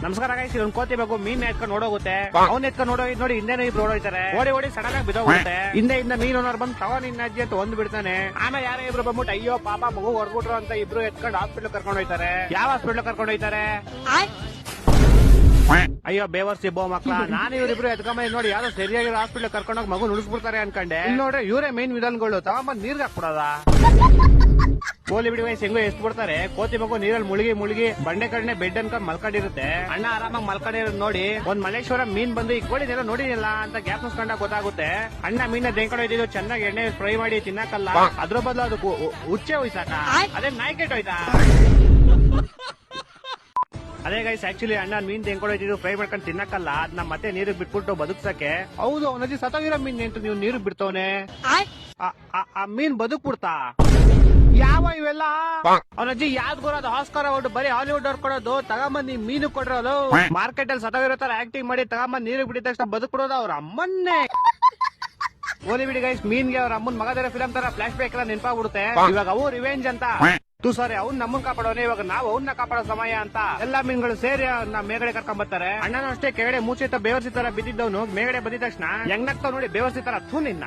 ನಮಸ್ಕಾರ ಗೈಸ್, ಇದೊಂದು ಕೋತಿ ಬೇಕು ಮೀನ್ ಎತ್ಕೊಂಡು ಓಡೋಗುತ್ತೆ. ಅವ್ನ್ ಎತ್ಕೊಂಡು ನೋಡೋಗಿ ನೋಡಿ ಹಿಂದೆ ಇಬ್ರು ಓಡೋಯ್ತಾರೆ. ಓಡಿ ಸಡನ್ ಆಗಿ ಬಿದ್ದೋಗುತ್ತೆ. ಹಿಂದೆ ಮೀನ್ ಓನರ್ ಬಂದು ತಗೋ ನಿನ್ನ ಅಜ್ಜಿ ಅಂತ ಒಂದು ಬಿಡ್ತಾನೆ. ಆಮೇಲೆ ಯಾರೋ ಇಬ್ರು ಬಂದ್ಬಿಟ್ಟು ಅಯ್ಯೋ ಪಾಪ ಮಗು ಹೊಡ್ಬಿಟ್ರು ಅಂತ ಇಬ್ರು ಎತ್ಕೊಂಡು ಹಾಸ್ಪಿಟಲ್ ಕರ್ಕೊಂಡು ಹೋಯ್ತಾರೆ. ಯಾವ ಹಾಸ್ಪಿಟಲ್ ಕರ್ಕೊಂಡು ಹೋಯ್ತಾರೆ? ಅಯ್ಯೋ ಬೇವರ್ಸಿ ಬೋ ಮಕ್ಳ, ನಾನು ಇವ್ರಿಬ್ರು ಎತ್ಕೊಂಬ ನೋಡಿ ಯಾವ್ದೋ ಸರಿಯಾಗಿರೋ ಹಾಸ್ಪಿಟಲ್ ಕರ್ಕೊಂಡೋಗಿ ಮಗು ನುಡಿಸ್ಬಿಡ್ತಾರೆ ಅನ್ಕಂಡೆ. ನೋಡ್ರಿ ಇವರೇ ಮೇನ್ ವಿಧಾನಗಳು ತಗೊಂಬಂದ್ ನೀರ್ಗೆ ಹಾಕ್ಬಿಡೋದ. ಕೋಲಿ ಬಿಡಿ ವಯಸ್ಸು ಹೆಂಗೋ ಎಷ್ಟು ಬಿಡ್ತಾರೆ. ಕೋತಿ ಮಗು ನೀರಲ್ಲಿ ಮುಳುಗಿ ಬಂಡೆ ಕಡೆ ಬೆಡ್ ಅನ್ಕೊಂಡ್ ಮಲ್ಕೊಂಡಿರುತ್ತೆ. ಅಣ್ಣ ಆರಾಮಾಗಿ ಮಲ್ಕೊಂಡಿರೋದು ನೋಡಿ ಒಂದ್ ಮಲ್ಲೇಶ್ವರ ಮೀನ್ ಬಂದು ಈ ಕೋಳಿನೆಲ್ಲ ನೋಡಿದಿಲ್ಲ ಅಂತ ಗ್ಯಾಪ್ ಮುಸ್ಕೊಂಡಾಗ ಗೊತ್ತಾಗುತ್ತೆ. ಅಣ್ಣ ಮೀನ ದೇಂಕೊಂಡು ಚೆನ್ನಾಗಿ ಎಣ್ಣೆ ಫ್ರೈ ಮಾಡಿ ತಿನ್ನಕಲ್ಲ, ಅದ್ರ ಬದಲು ಅದಕ್ಕೆ ಹುಚ್ಚೆ ಹೋಯ್ಸಾಕ ಅದೇ ನಾಯಿ ಕೆಟ್ಟ ಹೋಯ್ತಾ. ಅದೇ ಗೈಸ್ ಆಕ್ಚುಲಿ ಅಣ್ಣ ಮೀನ್ ತೆಂಕೊಂಡು ಫ್ರೈ ಮಾಡ್ಕೊಂಡು ತಿನ್ನಕಲ್ಲ, ಅದನ್ನ ಮತ್ತೆ ನೀರಿಗೆ ಬಿಟ್ಬಿಟ್ಟು ಬದುಕ್ಸಕ್ಕೆ. ಹೌದು ಅವನಜ್ಜಿ ಸತ್ತೋಗಿರೋ ಮೀನ್ ಎಂಟು ನೀವು ನೀರಿಗೆ ಬಿಡ್ತವನೆ. ಆ ಮೀನ್ ಬದುಕ್ಬಿಡ್ತಾ ಯಾವ ಇವೆಲ್ಲ? ಅವನಜ್ಜಿ ಯಾವ್ದು ಬರೋದು ಆಸ್ಕರ್ ಅವಾರ್ಡ್ ಬರೀ ಹಾಲಿವುಡ್ ಅವ್ರು ಕೊಡೋದು. ತಗೊಂಬಂದ್ ನೀವ್ ಮೀನು ಕೊಡೋದು ಮಾರ್ಕೆಟ್ ಅಲ್ಲಿ ಸತ್ತೋಗಿರೋ ತರ ಆಕ್ಟಿಂಗ್ ಮಾಡಿ ತಗೊಂಬಂದ್ ನೀರಿಗೆ ಬಿಡಿದ ತಕ್ಷಣ ಬದುಕ್ಬಿಡೋದು ಅವ್ರ ಅಮ್ಮನ್ನೇ. ಓಲಿ ಬಿಡಿ ಗೈಸ್, ಮೀನ್ಗೆ ಅವ್ರ ಅಮ್ಮನ್ ಮಗದರ ಫಿಲಂ ತರ ಫ್ಲಾಶ್ ಬ್ಯಾಕ್ ಎಲ್ಲ ನೆನಪಾಗ್ಬಿಡುತ್ತೆ. ಇವಾಗ ಅವು ರಿವೆಂಜ್ ಅಂತ ಸಾರಿ ಅವ್ನ್ ನಮ್ಮನ್ ಕಾಪಾಡೋನೆ, ಇವಾಗ ನಾವು ಅವನ್ನ ಕಾಪಾಡೋ ಸಮಯ ಅಂತ ಎಲ್ಲಾ ಮೀನ್ಗಳು ಸೇರಿ ಅವ್ನ ಮೇಗಡೆ ಕರ್ಕೊಂಡ್ ಬರ್ತಾರೆ. ಅಣ್ಣನ ಅಷ್ಟೇ ಕೆಳಗಡೆ ಮೂಚಿತ ಬೇವರ್ಸಿ ತರ ಬಿದ್ದಿದ್ದವನು ಮೇಗಡೆ ಬಂದಿದ ತಕ್ಷಣ ಹೆಂಗ್ ನಗ್ತಾವ್ ನೋಡಿ ಬೇವರ್ಸಿ ತರ ಥೂ ನಿನ್ನ